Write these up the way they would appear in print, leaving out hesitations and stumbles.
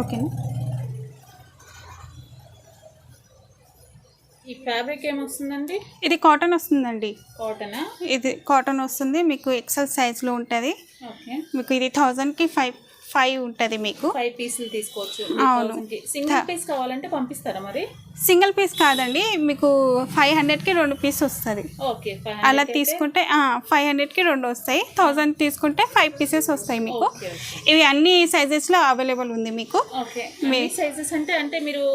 ఓకేనా. ఈ ఫ్యాబ్రిక్ ఏమొస్తుందండి? ఇది కాటన్ వస్తుందండి. కాటనా? ఇది కాటన్ వస్తుంది, మీకు ఎక్సెల్ సైజ్లో ఉంటుంది. ఓకే. మీకు ఇది 1000కి 5 ఉంటుంది. మీకు 5 పీసులు తీసుకోవచ్చు. అవును. సింగిల్ పీస్ కావాలంటే పంపిస్తారా మరి? సింగిల్ పీస్ కాదండి, మీకు 500కి 2 పీస్ వస్తుంది. ఓకే. అలా తీసుకుంటే 500కి 2 వస్తాయి. 1000 తీసుకుంటే 5 పీసెస్ వస్తాయి మీకు. ఇవి అన్ని సైజెస్లో అవైలబుల్ ఉంది మీకు. ఓకే. సైజెస్ అంటే మీరు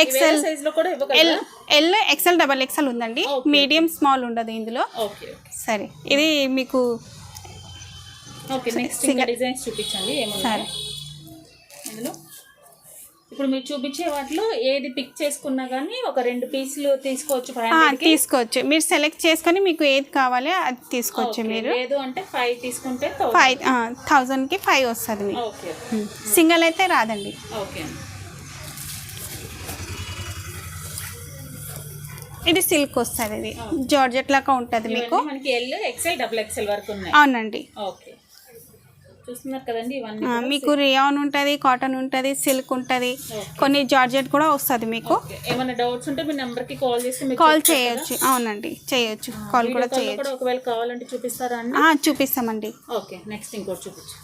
ఎక్సెల్ సైజ్లో కూడా ఇవ్వగలరా? ఎల్ ఎక్సెల్ డబల్ ఎక్సెల్ ఉందండి. మీడియం స్మాల్ ఉండదు ఇందులో. ఓకే. సరే, ఇది మీకు ఓకే. నెక్స్ట్ ఇంకా డిజైన్స్ చూపించండి ఏమన్నా ఇందులో. ఇప్పుడు మీరు చూపించే వాటిలో ఏది పిక్ చేసుకున్నా కానీ ఒక 2 పీసులు తీసుకోవచ్చు. తీసుకోవచ్చు, మీరు సెలెక్ట్ చేసుకొని మీకు ఏది కావాలో అది తీసుకోవచ్చు. మీరు లేదు అంటే 5 తీసుకుంటే 1000కి 5 వస్తుంది మీకు. ఓకే. సింగిల్ అయితే రాదండి. ఓకే. ఇది సిల్క్ వస్తుంది, ఇది జార్జెట్ లాగా ఉంటుంది మీకు. మనకి ఎల్ ఎక్స్ఎల్ డబుల్ ఎక్స్ఎల్ వరకు ఉన్నాయి. అవునండి. ఓకే. చూస్తున్నారు కదండి ఇవన్నీ. మీకు రియాన్ ఉంటుంది, కాటన్ ఉంటుంది, సిల్క్ ఉంటుంది, కొన్ని జార్జెట్ కూడా వస్తుంది మీకు. ఏమైనా డౌట్స్ ఉంటే మీ నెంబర్కి కాల్ చేసి కాల్ చేయొచ్చు. అవునండి, చేయొచ్చు, కాల్ కూడా చేయొచ్చు. ఒకవేళ కావాలంటే చూపిస్తారా అండి? చూపిస్తామండి. ఓకే. నెక్స్ట్ ఇంకోటి చూపించు.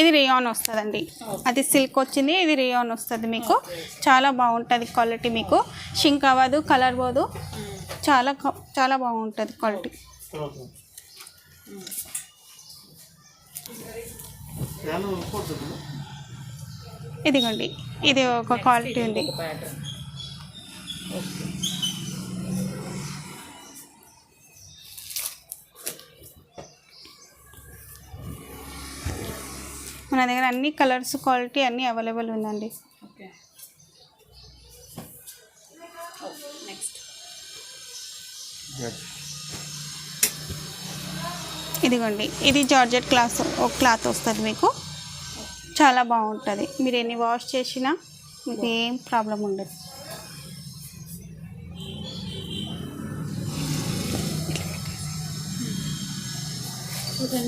ఇది రియాన్ వస్తుందండి, అది సిల్క్ వచ్చింది, ఇది రియాన్ వస్తుంది మీకు. చాలా బాగుంటుంది క్వాలిటీ, మీకు షింక్ అవ్వదు, కలర్ పోదు, చాలా చాలా బాగుంటుంది క్వాలిటీ. ఇదిగోండి, ఇది ఒక క్వాలిటీ ఉంది. మన దగ్గర అన్ని కలర్స్ క్వాలిటీ అన్నీ అవైలబుల్ ఉందండి. ఇదిగోండి, ఇది జార్జెట్ క్లాత్ వస్తుంది మీకు. చాలా బాగుంటుంది, మీరు ఎన్ని వాష్ చేసినా మీకు ఏం ప్రాబ్లం ఉండదు.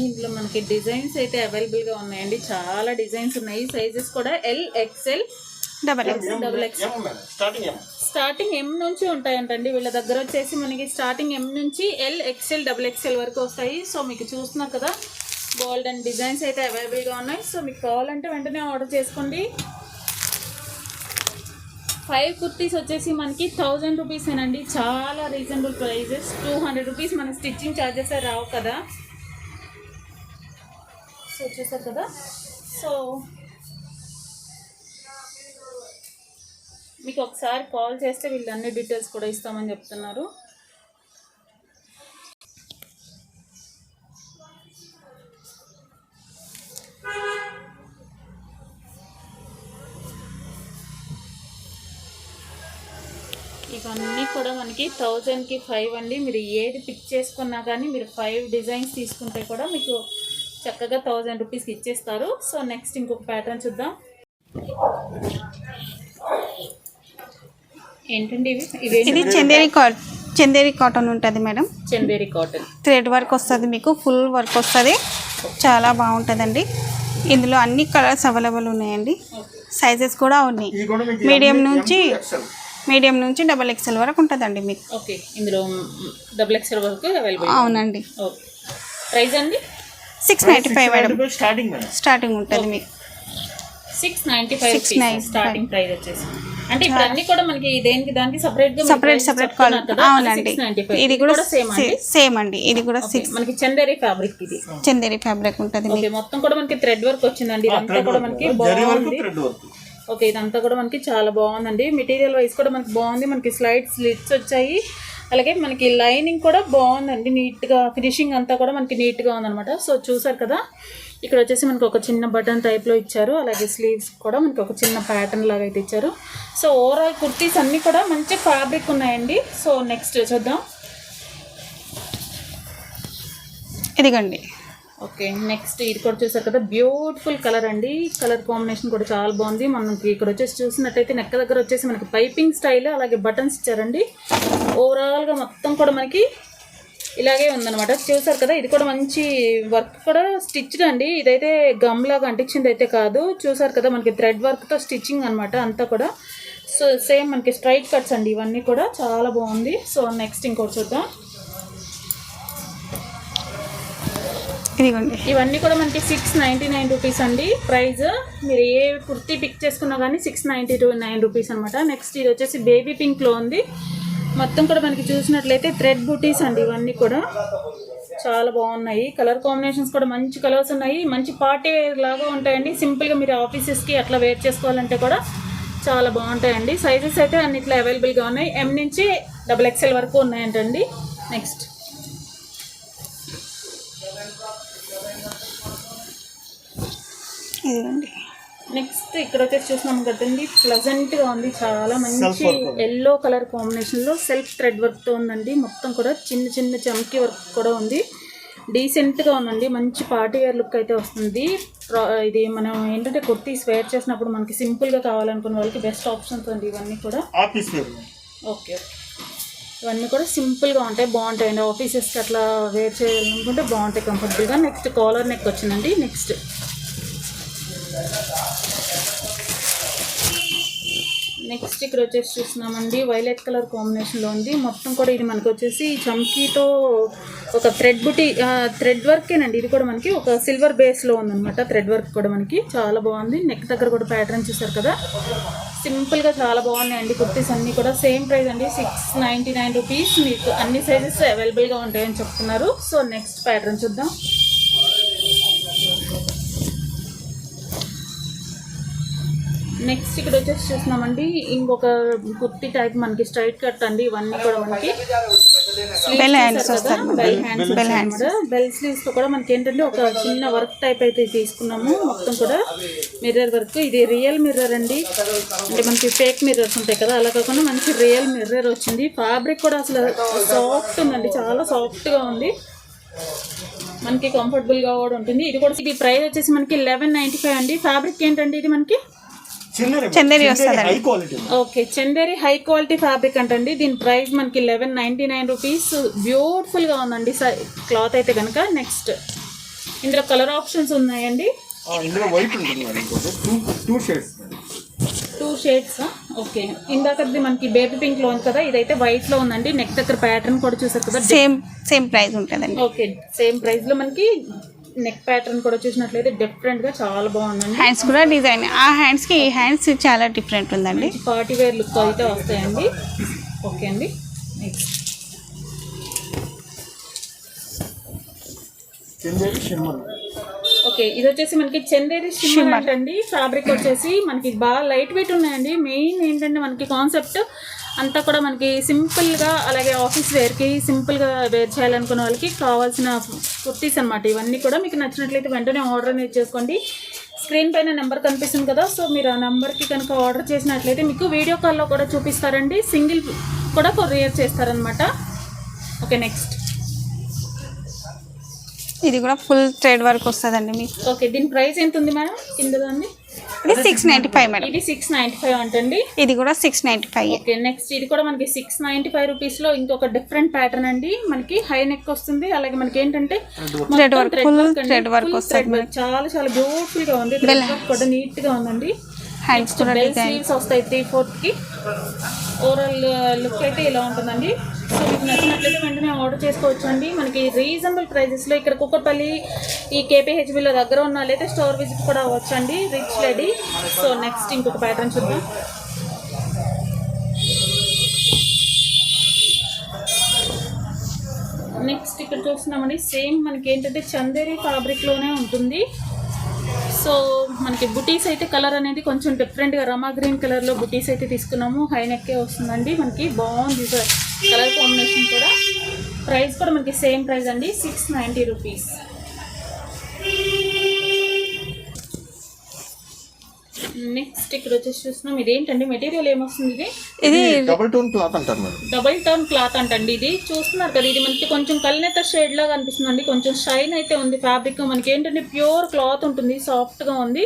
ఇందులో మనకి డిజైన్స్ అయితే అవైలబుల్గా ఉన్నాయండి. చాలా డిజైన్స్ ఉన్నాయి. సైజెస్ కూడా L XL double XL starting M నుంచి ఉంటాయంటండి వీళ్ళ దగ్గర. వచ్చేసి మనకి స్టార్టింగ్ ఎం నుంచి ఎల్ ఎక్స్ఎల్ డబుల్ ఎక్స్ఎల్ వరకు వస్తాయి. సో మీకు చూస్తున్నారు కదా, గోల్డెన్ డిజైన్స్ అయితే అవైలబుల్గా ఉన్నాయి. సో మీకు కావాలంటే వెంటనే ఆర్డర్ చేసుకోండి. 5 కుర్తీస్ వచ్చేసి మనకి 1000 రూపీసేనండి. చాలా రీజనబుల్ ప్రైజెస్. 200 రూపీస్ మన స్టిచ్చింగ్ ఛార్జెస్ రావు కదా. సో చూసారు కదా. సో మీకు ఒకసారి కాల్ చేస్తే వీళ్ళు అన్ని డీటెయిల్స్ కూడా ఇస్తామని చెప్తున్నారు. ఇవన్నీ కూడా మనకి 1000కి 5 అండి. మీరు ఏది పిక్ చేసుకున్నా కానీ మీరు 5 డిజైన్స్ తీసుకుంటే కూడా మీకు చక్కగా 1000 రూపీస్కి ఇచ్చేస్తారు. సో నెక్స్ట్ ఇంకొక ప్యాటర్న్ చూద్దాం. ఏంటండి ఇది చందేరి కాటన్ ఉంటుంది madam. Chanderi cotton thread work వస్తుంది మీకు, ఫుల్ వర్క్ వస్తుంది, చాలా బాగుంటుందండి. ఇందులో అన్ని కలర్స్ అవైలబుల్ ఉన్నాయండి. సైజెస్ కూడా ఉన్నాయి, మీడియం నుంచి డబల్ ఎక్స్ఎల్ వరకు ఉంటుందండి మీకు. ఓకే. ఇందులో డబల్ ఎక్స్ఎల్ వరకు అవైలబుల్. అవునండి. ఓకే. ప్రైస్ అండి 695 మేడం. స్టార్టింగ్ ఉంటుంది మీకు 695 స్టార్టింగ్ ప్రైస్ వచ్చేసి. అంటే ఇప్పుడు అన్ని కూడా మనకి దేనికి దానికి సపరేట్ అవునండి. ఇది కూడా సేమ్ అండి. ఇది కూడా మనకి చందేరి ఫ్యాబ్రిక్, ఇది చందేరి ఫ్యాబ్రిక్ ఉంటుంది. మొత్తం కూడా మనకి థ్రెడ్ వర్క్ వచ్చిందండి. ఇదంతా కూడా మనకి బాగుంది. ఓకే. ఇదంతా కూడా మనకి చాలా బాగుందండి. మెటీరియల్ వైజ్ కూడా మనకి బాగుంది. మనకి స్లిట్స్ వచ్చాయి, అలాగే మనకి లైనింగ్ కూడా బాగుందండి. నీట్గా ఫినిషింగ్ అంతా కూడా మనకి నీట్గా ఉందన్నమాట. సో చూసారు కదా, ఇక్కడ వచ్చేసి మనకి ఒక చిన్న బటన్ టైప్లో ఇచ్చారు, అలాగే స్లీవ్స్ కూడా మనకి ఒక చిన్న ప్యాటర్న్ లాగా అయితే ఇచ్చారు. సో ఓవరాల్ కుర్తీస్ అన్నీ కూడా మంచి ఫ్యాబ్రిక్ ఉన్నాయండి. సో నెక్స్ట్ చూద్దాం. ఇదిగండి. ఓకే. నెక్స్ట్ ఇది కూడా చూసారు కదా, బ్యూటిఫుల్ కలర్ అండి. కలర్ కాంబినేషన్ కూడా చాలా బాగుంది. మనకి ఇక్కడ వచ్చేసి చూసినట్టయితే నెక్క దగ్గర వచ్చేసి మనకి పైపింగ్ స్టైల్, అలాగే బటన్స్ ఇచ్చారండి. ఓవరాల్గా మొత్తం కూడా మనకి ఇలాగే ఉందన్నమాట. చూసారు కదా, ఇది కూడా మంచి వర్క్ కూడా స్టిచ్డ్ అండి. ఇదైతే గమ్ లాగా అంటించింది అయితే కాదు. చూసారు కదా, మనకి థ్రెడ్ వర్క్తో స్టిచ్చింగ్ అనమాట అంతా కూడా. సో సేమ్ మనకి స్ట్రైట్ కట్స్ అండి ఇవన్నీ కూడా, చాలా బాగుంది. సో నెక్స్ట్ ఇంకోటి చూద్దాం. ఇదిగోండి, ఇవన్నీ కూడా మనకి 699 రూపీస్ అండి ప్రైస్. మీరు ఏ కుర్తీ పిక్ చేసుకున్నా కానీ 699 రూపీస్ అనమాట. నెక్స్ట్ ఇది వచ్చేసి బేబీ పింక్లో ఉంది. మొత్తం కూడా మనకి చూసినట్లయితే థ్రెడ్ బూటీస్ అండి ఇవన్నీ కూడా, చాలా బాగున్నాయి. కలర్ కాంబినేషన్స్ కూడా మంచి కలర్స్ ఉన్నాయి. మంచి పార్టీ వేర్ లాగా ఉంటాయండి. సింపుల్గా మీరు ఆఫీసెస్కి అట్లా వేర్ చేసుకోవాలంటే కూడా చాలా బాగుంటాయండి. సైజెస్ అయితే అన్నిట్లో అవైలబుల్గా ఉన్నాయి. M నుంచి XXL వరకు ఉన్నాయంటండి. నెక్స్ట్ ఇదిగోండి, నెక్స్ట్ ఇక్కడ వచ్చేసి చూసినాం కదండి, ప్లజెంట్గా ఉంది. చాలా మంచి ఎల్లో కలర్ కాంబినేషన్లో సెల్ఫ్ థ్రెడ్ వర్క్తో ఉందండి. మొత్తం కూడా చిన్న చిన్న చమ్కీ వర్క్ కూడా ఉంది. డీసెంట్గా ఉందండి. మంచి పార్టీ వేర్ లుక్ అయితే వస్తుంది. ఇది మనం ఏంటంటే కుర్తీస్ వేర్ చేసినప్పుడు మనకి సింపుల్గా కావాలనుకున్న వాళ్ళకి బెస్ట్ ఆప్షన్స్ అండి ఇవన్నీ కూడా. ఓకే, ఇవన్నీ కూడా సింపుల్గా ఉంటాయి, బాగుంటాయండి. ఆఫీసెస్కి అట్లా వేర్ చేయాలనుకుంటే బాగుంటాయి కంఫర్టబుల్గా. నెక్స్ట్ కాలర్ నెక్ వచ్చిందండి. నెక్స్ట్ ఇక్కడ వచ్చేసి చూస్తున్నామండి, వైలెట్ కలర్ కాంబినేషన్లో ఉంది. మొత్తం కూడా ఇది మనకు వచ్చేసి చమ్కీతో ఒక థ్రెడ్ వర్కేనండి. ఇది కూడా మనకి ఒక సిల్వర్ బేస్లో ఉందన్నమాట. థ్రెడ్ వర్క్ కూడా మనకి చాలా బాగుంది. నెక్ దగ్గర కూడా ప్యాటర్న్ చూసారు కదా, సింపుల్గా చాలా బాగున్నాయండి. కుర్తీస్ అన్నీ కూడా సేమ్ ప్రైస్ అండి, 699 రూపీస్. మీకు అన్ని సైజెస్ అవైలబుల్గా ఉంటాయని చెప్తున్నారు. సో నెక్స్ట్ ప్యాటర్న్ చూద్దాం. నెక్స్ట్ ఇక్కడ వచ్చేసి చూస్తున్నామండి, ఇంకొక కుర్తీ టైప్ మనకి స్ట్రైట్ కట్ అండి. ఇవన్నీ కూడా మనకి బెల్ స్లీవ్స్ తో కూడా మనకి ఏంటంటే ఒక చిన్న వర్క్ టైప్ అయితే తీసుకున్నాము. మొత్తం కూడా మిర్రర్ వర్క్. ఇది రియల్ మిర్రర్ అండి, అంటే మనకి ఫేక్ మిర్రర్స్ ఉంటాయి కదా, అలా కాకుండా మంచి రియల్ మిర్రర్ వచ్చింది. ఫ్యాబ్రిక్ కూడా అసలు సాఫ్ట్ ఉందండి, చాలా సాఫ్ట్గా ఉంది. మనకి కంఫర్టబుల్గా కూడా ఉంటుంది. ఇది ప్రైస్ వచ్చేసి మనకి 1195 అండి. ఫ్యాబ్రిక్ ఏంటండి ఇది మనకి చందేరి వస్తుంది. Okay, Chanderi high quality fabric అంటండి. దీని ప్రైస్ మనకి 1199 రూపీస్. బ్యూటిఫుల్గా ఉందండి క్లాత్ అయితే కనుక. నెక్స్ట్ ఇందులో కలర్ ఆప్షన్స్ ఉన్నాయండి. Two shades. ఓకే, ఇందాకది మనకి బేబీ పింక్ లో ఉంది కదా, ఇదైతే వైట్ లో ఉందండి. నెక్ దగ్గర ప్యాటర్న్ కూడా చూసారు కదా, సేమ్ ప్రైస్ ఉంటుందండి. ఓకే, సేమ్ ప్రైస్ లో మనకి నెక్ ప్యాటర్న్ కూడా చూసినట్లయితే డిఫరెంట్ గా చాలా బాగుందండి. హ్యాండ్స్ కూడా డిజైన్, ఆ హ్యాండ్స్ కి ఈ హ్యాండ్స్ చాలా డిఫరెంట్ ఉందండి. పార్టీ వేర్ లుక్ అయితే వస్తాయండి. ఓకే అండి, నెక్స్ట్ ఓకే, ఇది వచ్చేసి మనకి చందేరి షిమ్మర్ అండి. ఫ్యాబ్రిక్ వచ్చేసి మనకి బాగా లైట్ వెయిట్ ఉన్నాయండి. మెయిన్ ఏంటంటే మనకి కాన్సెప్ట్ అంతా కూడా మనకి సింపుల్గా, అలాగే ఆఫీస్ వేర్కి సింపుల్గా వేర్ చేయాలనుకున్న వాళ్ళకి కావాల్సిన కుర్తీస్ అనమాట. ఇవన్నీ కూడా మీకు నచ్చినట్లయితే వెంటనే ఆర్డర్ అనేది చేసుకోండి. స్క్రీన్ పైన నెంబర్ కనిపిస్తుంది కదా, సో మీరు ఆ నెంబర్కి కనుక ఆర్డర్ చేసినట్లయితే మీకు వీడియో కాల్లో కూడా చూపిస్తారండి. సింగిల్ కూడా కొరియర్ చేస్తారనమాట. ఓకే, నెక్స్ట్ ఇది కూడా ఫుల్ థ్రెడ్ వర్క్ వస్తుందండి మీకు. ఓకే, దీని ప్రైస్ ఎంత ఉంది మేడం కింద దాన్ని? ఇది 695 మేడం. ఇది 695 అంటండి. ఇది కూడా 695. ఓకే, నెక్స్ట్ ఇది కూడా మనకి 695 రూపీస్లో ఇంకొక డిఫరెంట్ ప్యాటర్న్ అండి. మనకి హై నెక్ వస్తుంది, అలాగే మనకి ఏంటంటే థ్రెడ్ వర్క్ వస్తుంది. చాలా చాలా బ్యూటిఫుల్ గా ఉంది. థ్రెడ్ వర్క్ కూడా నీట్ గా ఉందండి. హ్యాండ్స్ కూడా స్లీవ్స్ వస్తాయి 3/4 కి. ఓవరాల్ లుక్ అయితే ఇలా ఉంటుందండి. సో మీకు నచ్చినట్లయితే వెంటనే ఆర్డర్ చేసుకోవచ్చు అండి. మనకి రీజనబుల్ ప్రైజెస్లో ఇక్కడ కుక్కట్పల్లి ఈ KPHBలో దగ్గర ఉన్న వాళ్ళైతే స్టోర్ విజిట్ కూడా అవ్వచ్చు అండి. Rich lady. సో నెక్స్ట్ ఇంకొక ప్యాటర్న్ చూద్దాం. నెక్స్ట్ ఇక్కడ చూస్తున్నామండి, సేమ్ మనకి ఏంటంటే చందేరి ఫ్యాబ్రిక్లోనే ఉంటుంది. సో మనకి బుటీస్ అయితే కలర్ అనేది కొంచెం డిఫరెంట్గా రమా గ్రీన్ కలర్లో బుటీస్ అయితే తీసుకున్నాము. హై నెక్కే వస్తుందండి. మనకి బాగుంది కలర్ కాంబినేషన్ కూడా. ప్రైస్ కూడా మనకి సేమ్ ప్రైస్ అండి, 690 రూపీస్. నెక్స్ట్ ఇక్కడ వచ్చేసి చూస్తున్నాం, ఇదేంటండి మెటీరియల్ ఏమొస్తుంది? ఇది డబుల్ టోన్ క్లాత్ అంటారు మేడం. డబుల్ టోన్ క్లాత్ అంటండి. ఇది చూస్తున్నారు కదా, ఇది మనకి కొంచెం కల్నేత షేడ్ లాగా అనిపిస్తుందండి. కొంచెం షైన్ అయితే ఉంది ఫ్యాబ్రిక్. మనకి ఏంటంటే ప్యూర్ క్లాత్ ఉంటుంది, సాఫ్ట్గా ఉంది.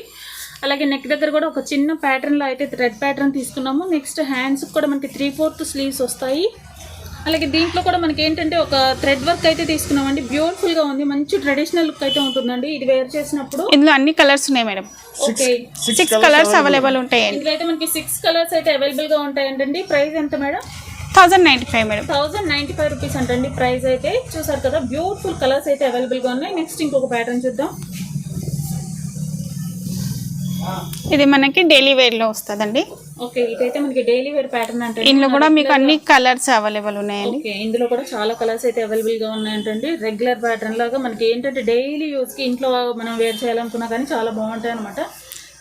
అలాగే నెక్ దగ్గర కూడా ఒక చిన్న ప్యాటర్న్లో అయితే థ్రెడ్ ప్యాటర్న్ తీసుకున్నాము. నెక్స్ట్ హ్యాండ్స్కి కూడా మనకి 3/4 స్లీవ్స్ వస్తాయి. అలాగే దీంట్లో కూడా మనకి ఏంటంటే ఒక థ్రెడ్ వర్క్ అయితే తీసుకున్నామండి, బ్యూటిఫుల్ గా ఉంది, మంచి ట్రెడిషనల్ లుక్ అయితే ఉంటుందండి ఇది వేర్ చేసినప్పుడు. ఇందులో అన్ని కలర్స్ ఉన్నాయి మేడం. ఓకే 6 కలర్స్ అవైలబుల్ ఉంటాయండి. ఇందులో అయితే మనకి 6 కలర్స్ అయితే అవైలబుల్ గా ఉంటాయండి. ప్రైస్ ఎంత మేడం? 1095 మేడం. 1095 రూపీస్ అంటండి ప్రైస్ అయితే. చూసారు కదా బ్యూటిఫుల్ కలర్స్ అయితే అవైలబుల్ గా ఉన్నాయి. నెక్స్ట్ ఇంకొక ప్యాటర్న్ చూద్దాం. ఇది మనకి డైలీ వేర్ లో వస్తుందండి. ఓకే ఇదైతే మనకి డైలీ వేర్ ప్యాటర్న్ అంటే ఇందులో కూడా మీకు అన్ని కలర్స్ అవైలబుల్ ఉన్నాయండి. ఓకే ఇందులో కూడా చాలా కలర్స్ అయితే అవైలబుల్ గా ఉన్నాయంటండి. రెగ్యులర్ ప్యాటర్న్ లాగా మనకి ఏంటంటే డైలీ యూస్ కి ఇంట్లో మనం వేర్ చేయాలనుకున్నా కానీ చాలా బాగుంటాయి అనమాట.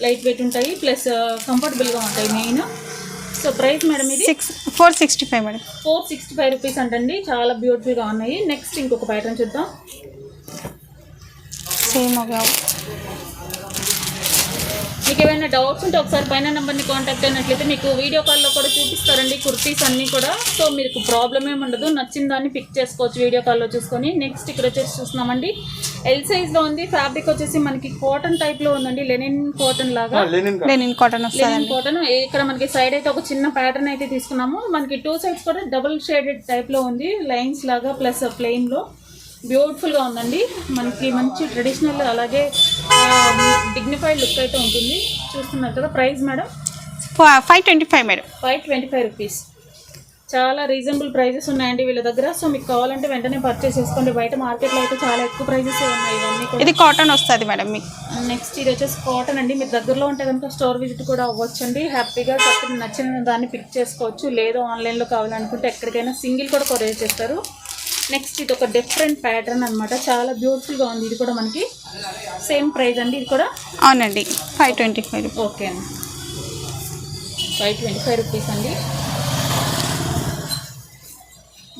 లైట్ వెయిట్ ఉంటాయి, ప్లస్ కంఫర్టబుల్ గా ఉంటాయి మెయిన్. సో ప్రైస్ మేడం ఇది 465 మేడం. 465 రూపీస్ అంటండి. చాలా బ్యూటిఫుల్ గా ఉన్నాయి. నెక్స్ట్ ఇంకొక ప్యాటర్న్ చూద్దాం. సేమ్ మీకు ఏమైనా డౌట్స్ ఉంటే ఒకసారి పైన నెంబర్ని కాంటాక్ట్ అయినట్లయితే మీకు వీడియో కాల్లో కూడా చూపిస్తారండి కుర్తీస్ అన్నీ కూడా. సో మీకు ప్రాబ్లం ఏమి ఉండదు, నచ్చిన దాన్ని పిక్ చేసుకోవచ్చు వీడియో కాల్లో చూసుకొని. నెక్స్ట్ ఇక్కడ వచ్చేసి చూస్తున్నామండి ఎల్ సైజ్లో ఉంది. ఫ్యాబ్రిక్ వచ్చేసి మనకి కాటన్ టైప్లో ఉందండి, లెనిన్ కాటన్ లాగా. Linen cotton linen cotton. ఇక్కడ మనకి సైడ్ అయితే ఒక చిన్న ప్యాటర్న్ అయితే తీసుకున్నాము. మనకి 2 సైడ్స్ కూడా డబుల్ షేడెడ్ టైప్లో ఉంది, లైన్స్ లాగా ప్లస్ ప్లెయిన్లో. బ్యూటిఫుల్గా ఉందండి, మనకి మంచి ట్రెడిషనల్ అలాగే డిగ్నిఫైడ్ లుక్ అయితే ఉంటుంది. చూస్తున్నారు కదా. Price madam 525 madam. 525 రూపీస్. చాలా రీజనబుల్ ప్రైజెస్ ఉన్నాయండి వీళ్ళ దగ్గర. సో మీకు కావాలంటే వెంటనే పర్చేస్ చేసుకోండి. బయట మార్కెట్లో అయితే చాలా ఎక్కువ ప్రైజెస్ ఉన్నాయి ఇవన్నీ కూడా. ఇది కాటన్ వస్తుంది మేడం మీకు. నెక్స్ట్ ఇది వచ్చేసి కాటన్ అండి. మీరు దగ్గరలో ఉంటే కనుక స్టోర్ విజిట్ కూడా అవ్వచ్చండి. హ్యాపీగా చక్కగా నచ్చిన దాన్ని పిక్ చేసుకోవచ్చు. లేదు ఆన్లైన్లో కావాలనుకుంటే ఎక్కడికైనా సింగిల్ కూడా కొరియర్ చేస్తారు. నెక్స్ట్ ఇది ఒక డిఫరెంట్ ప్యాటర్న్ అనమాట, చాలా బ్యూటిఫుల్గా ఉంది. ఇది కూడా మనకి సేమ్ ప్రైస్ అండి. ఇది కూడా అవునండి 525. ఓకే అండి 525 రూపీస్ అండి.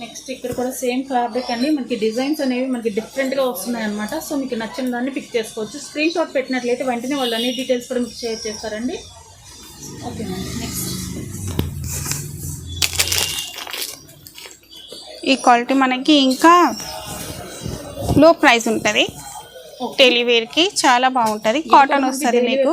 నెక్స్ట్ ఇక్కడ కూడా సేమ్ ఫ్యాబ్రిక్ అండి. మనకి డిజైన్స్ అనేవి మనకి డిఫరెంట్గా వస్తున్నాయి అనమాట. సో మీకు నచ్చిన దాన్ని పిక్ చేసుకోవచ్చు. స్క్రీన్ షాట్ పెట్టినట్లయితే వెంటనే వాళ్ళు అన్ని డీటెయిల్స్ కూడా మీకు షేర్ చేస్తారండి. ఓకే నెక్స్ట్ ఈ క్వాలిటీ మనకి ఇంకా లో ప్రైస్ ఉంటుంది. డైలీ వేర్ కి చాలా బాగుంటది. కాటన్ వస్తుంది మీకు.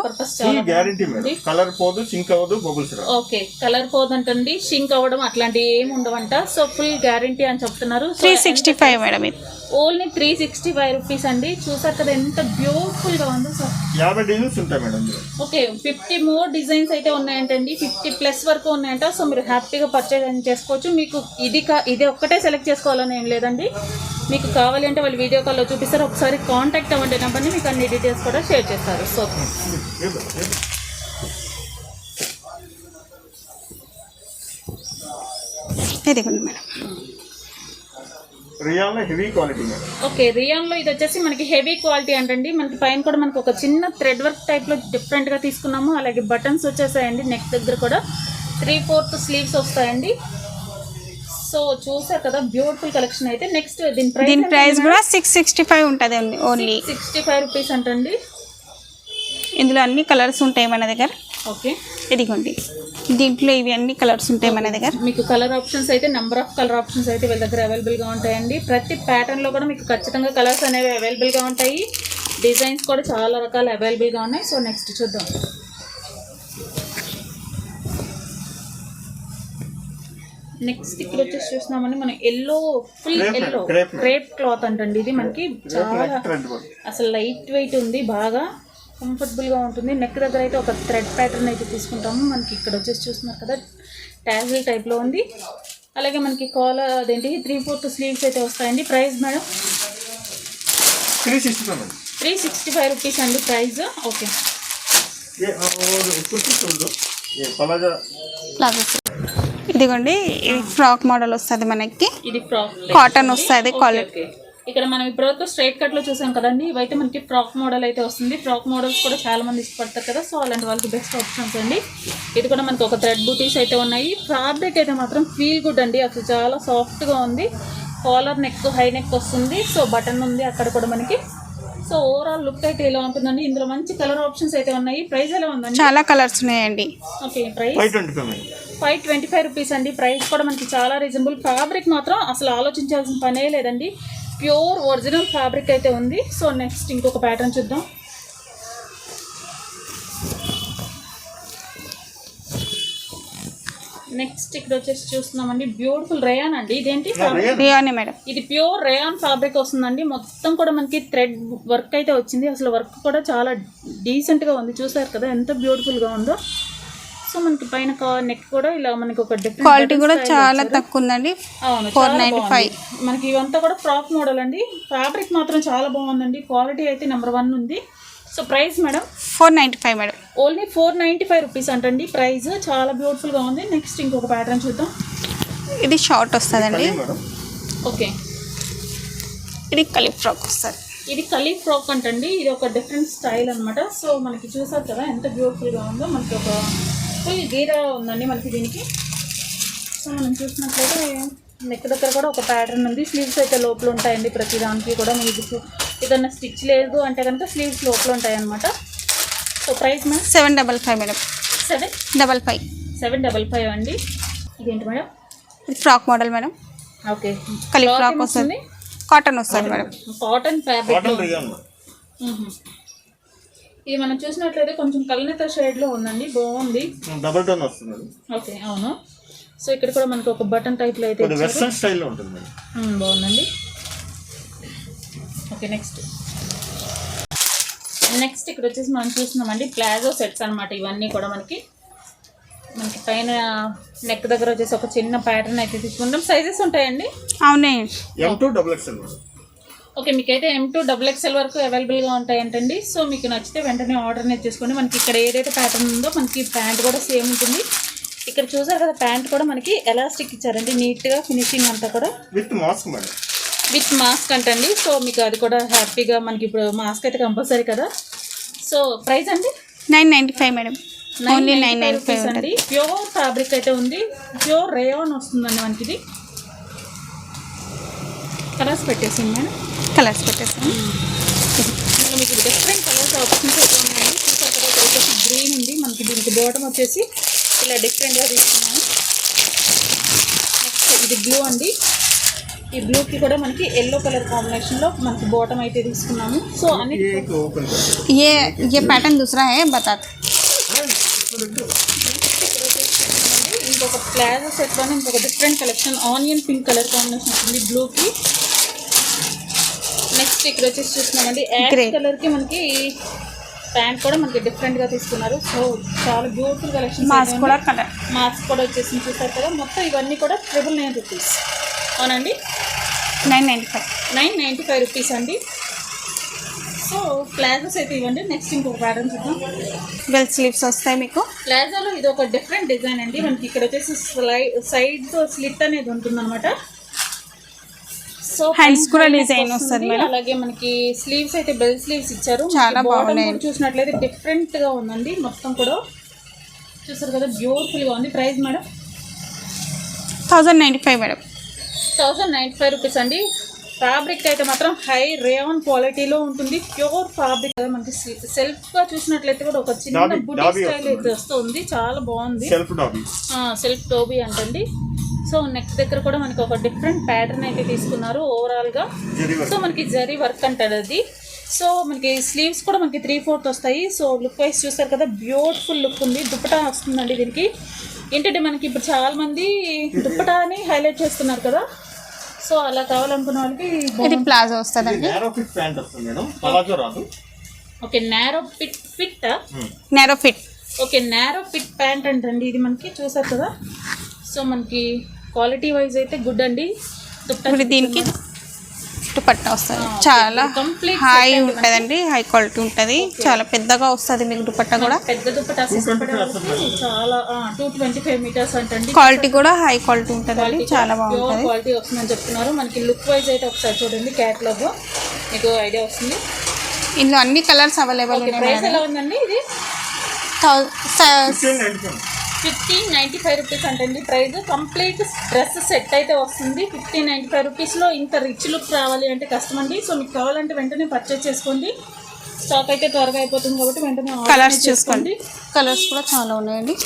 కలర్ పోదు, సింక్ అవ్వదు, బబుల్స్ రావు. ఓకే కలర్ పోదంటండి, షింక్ అవ్వడం అట్లాంటివి ఏమి ఉండవంట. సో ఫుల్ గ్యారంటీ అని చెప్తున్నారు. 365 మేడం. ఇది ఓన్లీ 365 రూపీస్ అండి. చూసారు కదా ఎంత బ్యూటిఫుల్ గా ఉందో. సార్ 50 డిజైన్స్ ఉంటాయి మేడం. ఓకే 50 మోర్ డిజైన్స్ అయితే ఉన్నాయంటండి, 50+ వరకు ఉన్నాయంట. సో మీరు హ్యాపీగా పర్చేజ్ చేసుకోవచ్చు. మీకు ఇది ఒక్కటే సెలెక్ట్ చేసుకోవాలని ఏం లేదండి. మీకు కావాలి అంటే వాళ్ళు వీడియో కాల్లో చూపిస్తారు. ఒకసారి కాంటాక్ట్ అవ్వండి నెంబర్ని, మీకు అన్ని డీటెయిల్స్ కూడా షేర్ చేస్తారు. సో ఇదిగోండి మేడం. రియాన్లో హెవీ క్వాలిటీ మేడం. ఓకే రియాన్లో ఇది వచ్చేసి మనకి హెవీ క్వాలిటీ అంటండి. మనకి పైన కూడా మనకి ఒక చిన్న థ్రెడ్ వర్క్ టైప్లో డిఫరెంట్గా తీసుకున్నాము. అలాగే బటన్స్ వచ్చేసాయండి. నెక్ దగ్గర కూడా 3/4 స్లీవ్స్ వస్తాయండి. సో చూసారు కదా బ్యూటిఫుల్ కలెక్షన్ అయితే. నెక్స్ట్ దీని ప్రైస్ కూడా 665 ఉంటుంది ఓన్లీ. 65 రూపీస్ అంటండి. ఇందులో అన్ని కలర్స్ ఉంటాయి మన దగ్గర. ఓకే ఇదిగోండి, దీంట్లో ఇవి అన్ని కలర్స్ ఉంటాయి మన దగ్గర. మీకు కలర్ ఆప్షన్స్ అయితే నెంబర్ ఆఫ్ కలర్ ఆప్షన్స్ అయితే వీళ్ళ దగ్గర అవైలబుల్గా ఉంటాయండి. ప్రతి ప్యాటర్న్లో కూడా మీకు ఖచ్చితంగా కలర్స్ అనేవి అవైలబుల్గా ఉంటాయి. డిజైన్స్ కూడా చాలా రకాలు అవైలబుల్గా ఉన్నాయి. సో నెక్స్ట్ చూద్దాం. నెక్స్ట్ ఇక్కడ వచ్చేసి చూస్తున్నామని మనం yellow, full yellow crepe cloth అంటండి. ఇది మనకి చాలా అసలు లైట్ వెయిట్ ఉంది, బాగా కంఫర్టబుల్గా ఉంటుంది. నెక్ దగ్గర అయితే ఒక థ్రెడ్ ప్యాటర్న్ అయితే తీసుకుంటాము. మనకి ఇక్కడ వచ్చేసి చూస్తున్నారు కదా ట్యాజిల్ టైప్లో ఉంది. అలాగే మనకి కాలర్ అదేంటి 3/4 స్లీవ్స్ అయితే వస్తాయండి. ప్రైస్ మేడం 365 రూపీస్ అండి ప్రైస్. ఓకే ఇదిగోండి, ఇది ఫ్రాక్ మోడల్ వస్తుంది మనకి. ఇది ఫ్రాక్ కాటన్ వస్తుంది క్వాలిటీ. ఇక్కడ మనం ఇప్పటివరకు స్ట్రైట్ కట్లో చూసాం కదండి. ఇవైతే మనకి ఫ్రాక్ మోడల్ అయితే వస్తుంది. ఫ్రాక్ మోడల్స్ కూడా చాలా మంది ఇష్టపడతారు కదా. సో అలాంటి వాళ్ళకి బెస్ట్ ఆప్షన్స్ అండి. ఇది కూడా మనకి ఒక థ్రెడ్ బూటీస్ అయితే ఉన్నాయి. ఫ్యాబ్రిక్ అయితే మాత్రం ఫీల్ గుడ్ అండి, అసలు చాలా సాఫ్ట్గా ఉంది. కాలర్ నెక్, హై నెక్ వస్తుంది. సో బటన్ ఉంది అక్కడ కూడా మనకి. సో ఓవరాల్ లుక్ అయితే ఇలా ఉంటుందండి. ఇందులో మంచి కలర్ ఆప్షన్స్ అయితే ఉన్నాయి. ప్రైస్ ఎలా ఉందండి? చాలా కలర్స్ ఉన్నాయండి. ఓకే ప్రైస్ 525 రూపీస్ అండి. ప్రైస్ కూడా మనకి చాలా రీజనబుల్. ఫ్యాబ్రిక్ మాత్రం అసలు ఆలోచించాల్సిన పనే లేదండి, ప్యూర్ ఒరిజినల్ ఫ్యాబ్రిక్ అయితే ఉంది. సో నెక్స్ట్ ఇంకొక ప్యాటర్న్ చూద్దాం. నెక్స్ట్ ఇక్కడ వచ్చేసి చూస్తున్నామండి బ్యూటిఫుల్ రేయాన్ అండి. ఇదేంటి రియానే మేడం. ఇది ప్యూర్ రేయాన్ ఫ్యాబ్రిక్ వస్తుందండి. మొత్తం కూడా మనకి థ్రెడ్ వర్క్ అయితే వచ్చింది. అసలు వర్క్ కూడా చాలా డీసెంట్గా ఉంది. చూసారు కదా ఎంత బ్యూటిఫుల్గా ఉందో. సో మనకి పైన నెక్ కూడా ఇలా మనకి ఒక డిఫరెంట్ క్వాలిటీ కూడా చాలా తక్కువ ఉందండి. అవును 495. మనకి ఇవంతా కూడా ఫ్రాక్ మోడల్ అండి. ఫ్యాబ్రిక్ మాత్రం చాలా బాగుందండి. క్వాలిటీ అయితే నెంబర్ 1 ఉంది. So price madam 495 madam. Only 495 rupees అంటండి ప్రైస్. చాలా బ్యూటిఫుల్గా ఉంది. నెక్స్ట్ ఇంకొక ప్యాటర్న్ చూద్దాం. ఇది షార్ట్ వస్తుందండి. ఓకే ఇది కలీ ఫ్రాక్ వస్తుంది. ఇది కలీ ఫ్రాక్ అంటండి. ఇది ఒక డిఫరెంట్ స్టైల్ అనమాట. సో మనకి చూసారు కదా ఎంత బ్యూటిఫుల్గా ఉందో. మనకి ఒక ఫుల్ గీర ఉందండి మనకి దీనికి. సో మనం చూసినట్లయితే నెక్ దగ్గర కూడా ఒక ప్యాటర్న్ ఉంది. స్లీవ్స్ అయితే లోపల ఉంటాయండి ప్రతి దానికి కూడా. మీకు ఏదన్నా స్టిచ్ లేదు అంటే కనుక స్లీవ్స్ లోపల ఉంటాయి అనమాట. So price madam 755 madam. 755 755 అండి. ఇదేంటి మేడం? Frock model madam. ఓకే కలీ ఫ్రాక్ వస్తుంది. కాటన్ వస్తుంది మేడం. Cotton fabric. ఇది మనం చూసినట్లయితే కొంచెం కలనేత షేడ్లో ఉందండి. బాగుంది. డబుల్ టోన్ వస్తుంది. ఓకే అవును. సో ఇక్కడ కూడా మనకు ఒక బటన్ టైప్లో అయితే వెస్టర్న్ స్టైల్లో ఉంటుంది. బాగుందండి. ఓకే నెక్స్ట్ ఇక్కడ వచ్చేసి మనం చూస్తున్నామండి ప్లాజో సెట్స్ అనమాట. ఇవన్నీ కూడా మనకి పైన నెక్ దగ్గర వచ్చేసి ఒక చిన్న ప్యాటర్న్ అయితే తీసుకుంటాం. సైజెస్ ఉంటాయండి. అవునే. M2 XXL. ఓకే మీకైతే M2 XXL వరకు అవైలబుల్గా ఉంటాయంటండి. సో మీకు నచ్చితే వెంటనే ఆర్డర్ అనేది చేసుకోండి. మనకి ఇక్కడ ఏదైతే ప్యాటర్న్ ఉందో మనకి ప్యాంట్ కూడా సేమ్ ఉంటుంది. ఇక్కడ చూసారు కదా ప్యాంట్ కూడా మనకి ఎలాస్టిక్ ఇచ్చారండి. నీట్గా ఫినిషింగ్ అంతా కూడా with mask madam. With mask అంటండి. సో మీకు అది కూడా హ్యాపీగా మనకి ఇప్పుడు మాస్క్ అయితే కంపల్సరీ కదా. సో ప్రైస్ అండి 995 మేడం. ఓన్లీ 995 అండి. ప్యూర్ ఫ్యాబ్రిక్ అయితే ఉంది. ప్యూర్ రేయాన్ వస్తుందండి మనకి. ఇది కలర్స్ పెట్టేసింది మేడం. కలర్స్ పెట్టేసాను. మీకు డిఫరెంట్ కలర్స్ ఆప్షన్స్ అయితే ఉన్నాయండి. చూసారు కదా ఇక్కడ వచ్చేసి గ్రీన్ ఉంది మనకి. దీనికి బాటమ్ వచ్చేసి ఇలా డిఫరెంట్గా తీసుకున్నాను. నెక్స్ట్ ఇది బ్లూ అండి. ఈ బ్లూకి కూడా మనకి ఎల్లో కలర్ కాంబినేషన్లో మనకి బాటమ్ అయితే తీసుకున్నాము. సో అన్ని ये पैटर्न दूसरा है बता. ఇంకొక ప్లాజో సెట్లోనే ఇంకొక different collection onion pink colour combination ఉంటుంది బ్లూకి. నెక్స్ట్ ఇక్కడ వచ్చేసి చూస్తున్నామండి యాష్ కలర్కి మనకి ప్యాంట్ కూడా మనకి డిఫరెంట్గా తీసుకున్నారు. సో చాలా బ్యూటిఫుల్ కలెక్షన్. మాస్క్ కూడా వచ్చేసి చూసారు కదా. మొత్తం ఇవన్నీ కూడా 999 రూపీస్. అవునండి 995 రూపీస్ అండి. సో ప్లాజోస్ అయితే ఇవ్వండి. నెక్స్ట్ ఇంకొక ప్యాటర్న్ చూద్దాం. బెల్ స్లీవ్స్ వస్తాయి మీకు. ప్లాజోలో ఇది ఒక డిఫరెంట్ డిజైన్ అండి. మనకి ఇక్కడ వచ్చేసి సైడ్ స్లిట్ అనేది ఉంటుందన్నమాట. సో హ్యాండ్స్ కూడా డిజైన్ వస్తుంది మేడం. అలాగే మనకి స్లీవ్స్ అయితే బెల్ స్లీవ్స్ ఇచ్చారు. చాలా బాగున్నాయి. చూసినట్లయితే డిఫరెంట్గా ఉందండి. మొత్తం కూడా చూసారు కదా బ్యూటిఫుల్గా ఉంది. Price madam 1095 madam. 1095 రూపీస్ అండి. ఫ్యాబ్రిక్ అయితే మాత్రం హై రేయాన్ క్వాలిటీలో ఉంటుంది. ప్యూర్ ఫ్యాబ్రిక్ కదా. మనకి సెల్ఫ్గా చూసినట్లయితే కూడా ఒక చిన్న బుటీ స్టైల్ అయితే వస్తుంది. చాలా బాగుంది. సెల్ఫ్ డోబీ అంటండి. సో నెక్ దగ్గర కూడా మనకి ఒక డిఫరెంట్ ప్యాటర్న్ అయితే తీసుకున్నారు ఓవరాల్గా. సో మనకి జరీ వర్క్ అంటారు అది. సో మనకి స్లీవ్స్ కూడా మనకి 3/4 వస్తాయి. సో లుక్ వైజ్ చూస్తారు కదా బ్యూటిఫుల్ లుక్ ఉంది. దుప్పటా వస్తుందండి దీనికి. ఏంటంటే మనకి ఇప్పుడు చాలా మంది దుప్పటాని హైలైట్ చేస్తున్నారు కదా. సో అలా కావాలనుకున్న వాళ్ళకి ఇది ప్లాజో వస్తుందండి. Okay narrow fit. Okay narrow fit pant అంటండి ఇది మనకి. చూసారు కదా. సో మనకి క్వాలిటీ వైజ్ అయితే గుడ్ అండి. దీనికి దుపట్టా వస్తుంది. చాలా హై ఉంటుందండి. హై క్వాలిటీ ఉంటుంది. చాలా పెద్దగా వస్తుంది మీకు దుపట్టా కూడా. పెద్ద దుపట్టా చాలా 225 మీటర్స్ అంటండి. క్వాలిటీ కూడా హై క్వాలిటీ ఉంటుందండి. చాలా బాగుంటుంది. క్వాలిటీ వస్తుందని చెప్తున్నారు. మనకి లుక్ వైజ్ అయితే ఒకసారి చూడండి క్యాటలాగ్ మీకు ఐడియా వస్తుంది. ఇందులో అన్ని కలర్స్ అవైలబుల్ ఉన్నాయి. ప్రైస్ ఎలా ఉందండి ఇది? 1595 రూపీస్ అంటండి ప్రైస్. కంప్లీట్ డ్రెస్ సెట్ అయితే వస్తుంది 1595 రూపీస్లో. ఇంత రిచ్ లుక్ రావాలి అంటే కష్టం అండి. సో మీకు కావాలంటే వెంటనే పర్చేస్ చేసుకోండి. స్టాక్ అయితే త్వరగా అయిపోతుంది కాబట్టి వెంటనే కలర్స్ చూసుకోండి. కలర్స్ కూడా చాలా ఉన్నాయండి.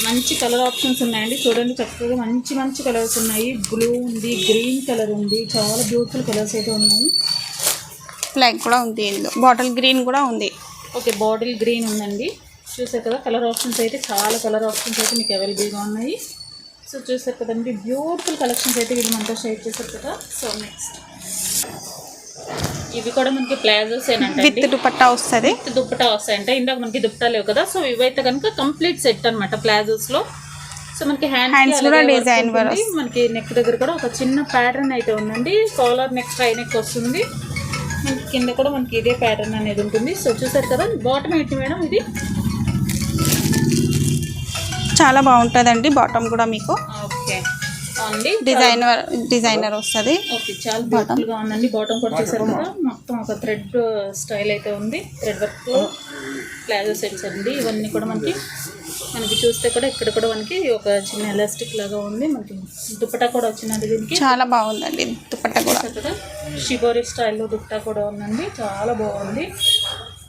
మంచి కలర్ ఆప్షన్స్ ఉన్నాయండి. చూడండి చక్కగా మంచి మంచి కలర్స్ ఉన్నాయి. బ్లూ ఉంది, గ్రీన్ కలర్ ఉంది. చాలా బ్యూటిఫుల్ కలర్స్ అయితే ఉన్నాయి. బ్లాక్ కూడా ఉంది. ఇందులో బాటిల్ గ్రీన్ కూడా ఉంది. ఓకే బాటిల్ గ్రీన్ ఉందండి. చూసారు కదా కలర్ ఆప్షన్స్ అయితే చాలా కలర్ ఆప్షన్స్ అయితే మీకు అవైలబుల్గా ఉన్నాయి. సో చూసారు కదండి, బ్యూటిఫుల్ కలెక్షన్స్ అయితే వీళ్ళు మనతో షేర్ చేశారు కదా. సో నెక్స్ట్ ఇవి కూడా మనకి ప్లాజోస్ ఏనంటే విత్ దుపట్టా వస్తుంది. దుప్పటా వస్తాయంటే ఇందాక మనకి దుప్పటా లేవు కదా. సో ఇవైతే కనుక కంప్లీట్ సెట్ అనమాట ప్లాజోస్లో. సో మనకి హ్యాండ్స్ కూడా డిజైన్ మనకి నెక్ దగ్గర కూడా ఒక చిన్న ప్యాటర్న్ అయితే ఉందండి. కాలర్ నెక్, ట్రై నెక్ వస్తుంది. మనకి కింద కూడా మనకి ఇదే ప్యాటర్న్ అనేది ఉంటుంది. సో చూసారు కదా, బాటమ్ ఏంటి మేడం ఇది? చాలా బాగుంటుందండి బాటమ్ కూడా మీకు. ఓకే అండి, డిజైనర్ వస్తుంది. ఓకే చాలా బ్యూటిఫుల్గా ఉందండి. బాటమ్ కూడా చూసారు కదా, మొత్తం ఒక థ్రెడ్ స్టైల్ అయితే ఉంది. థ్రెడ్ వర్క్ ప్లాజో సెట్స్ అండి ఇవన్నీ కూడా. మనకి చూస్తే కూడా ఇక్కడ కూడా మనకి ఒక చిన్న ఎలాస్టిక్ లాగా ఉంది. మనకి దుప్పటా కూడా వచ్చినది దీనికి. చాలా బాగుందండి దుపట్టా కూడా. కదా షిబోరి స్టైల్లో దుప్పటా కూడా ఉందండి, చాలా బాగుంది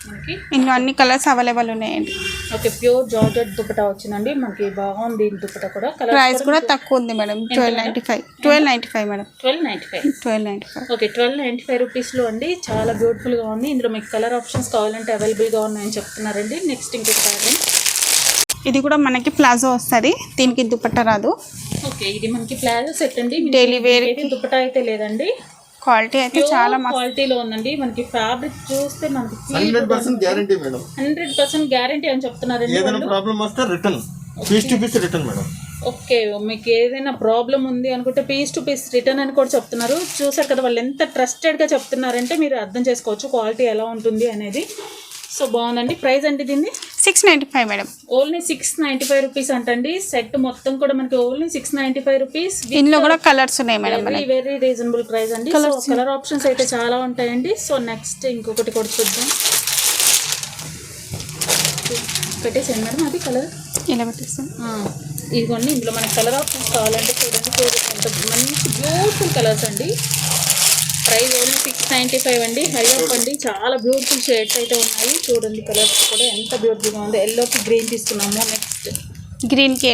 మనకి. ఇందులో అన్ని కలర్స్ అవైలబుల్ ఉన్నాయండి. ఓకే ప్యూర్ జార్జెట్ దుప్పటా వచ్చిందండి మనకి. బాగుంది దుప్పటా కూడా. ప్రైస్ కూడా తక్కువ ఉంది మేడం, 1295 మేడం. 1295. ఓకే 1295 రూపీస్లో అండి. చాలా బ్యూటిఫుల్గా ఉంది. ఇందులో మీకు కలర్ ఆప్షన్స్ కావాలంటే అవైలబుల్గా ఉన్నాయని చెప్తున్నారండి. నెక్స్ట్ ఇంకొక ప్యాటర్న్, ఇది కూడా మనకి ప్లాజో వస్తుంది, దీనికి దుపట్టా రాదు. ఓకే ఇది మనకి ప్లాజో సెట్ అండి. డైలీ వేర్ దుపట్టా అయితే లేదండి. క్వాలిటీ అయితే చాలా క్వాలిటీలో ఉందండి. మనకి ఫ్యాబ్రిక్ చూస్తే మనకి 100% గ్యారంటీ మేడం. 100% గ్యారంటీ అని చెప్తున్నారండి. ఏదైనా ప్రాబ్లం వస్తే return, piece to piece return madam. Okay మీకు ఏదైనా ప్రాబ్లం ఉంది అనుకుంటే పీస్ టు పీస్ రిటర్న్ అని కూడా చెప్తున్నారు. చూసారు కదా వాళ్ళు ఎంత ట్రస్టెడ్గా చెప్తున్నారంటే మీరు అర్థం చేసుకోవచ్చు క్వాలిటీ ఎలా ఉంటుంది అనేది. సో బాగుందండి. ప్రైస్ అంటే దీన్ని 695 మేడం. ఓన్లీ 695 రూపీస్ అంటండి. సెట్ మొత్తం కూడా మనకి ఓన్లీ 695 రూపీస్. ఇందులో కూడా కలర్స్ ఉన్నాయి మేడం. వెరీ రీజనబుల్ ప్రైస్ అండి. సో కలర్ ఆప్షన్స్ అయితే చాలా ఉంటాయండి. సో నెక్స్ట్ ఇంకొకటి కూడా చూద్దాం. పెట్టేసాను మేడం అది కలర్ ఇలా పెట్టేస్తాను. ఇదిగోండి ఇందులో మనకి కలర్ ఆప్షన్స్ కావాలంటే చూడండి, ఎంత మంచి బ్యూటిఫుల్ కలర్స్ అండి. ప్రైస్ ఓన్లీ 695 అండి. హై ఆఫ్ అండి. చాలా బ్యూటిఫుల్ షేడ్స్ అయితే ఉన్నాయి. చూడండి కలర్స్ కూడా ఎంత బ్యూటిఫుల్గా ఉంది. ఎల్లోకి గ్రీన్ తీసుకున్నాము. నెక్స్ట్ గ్రీన్కి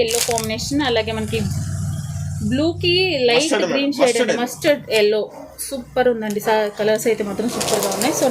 ఎల్లో కాంబినేషన్. అలాగే మనకి బ్లూకి లైట్ గ్రీన్ షేడ్ అండి, మస్టర్డ్ ఎల్లో. సూపర్ ఉందండి. కలర్స్ అయితే మాత్రం సూపర్గా ఉన్నాయి. సో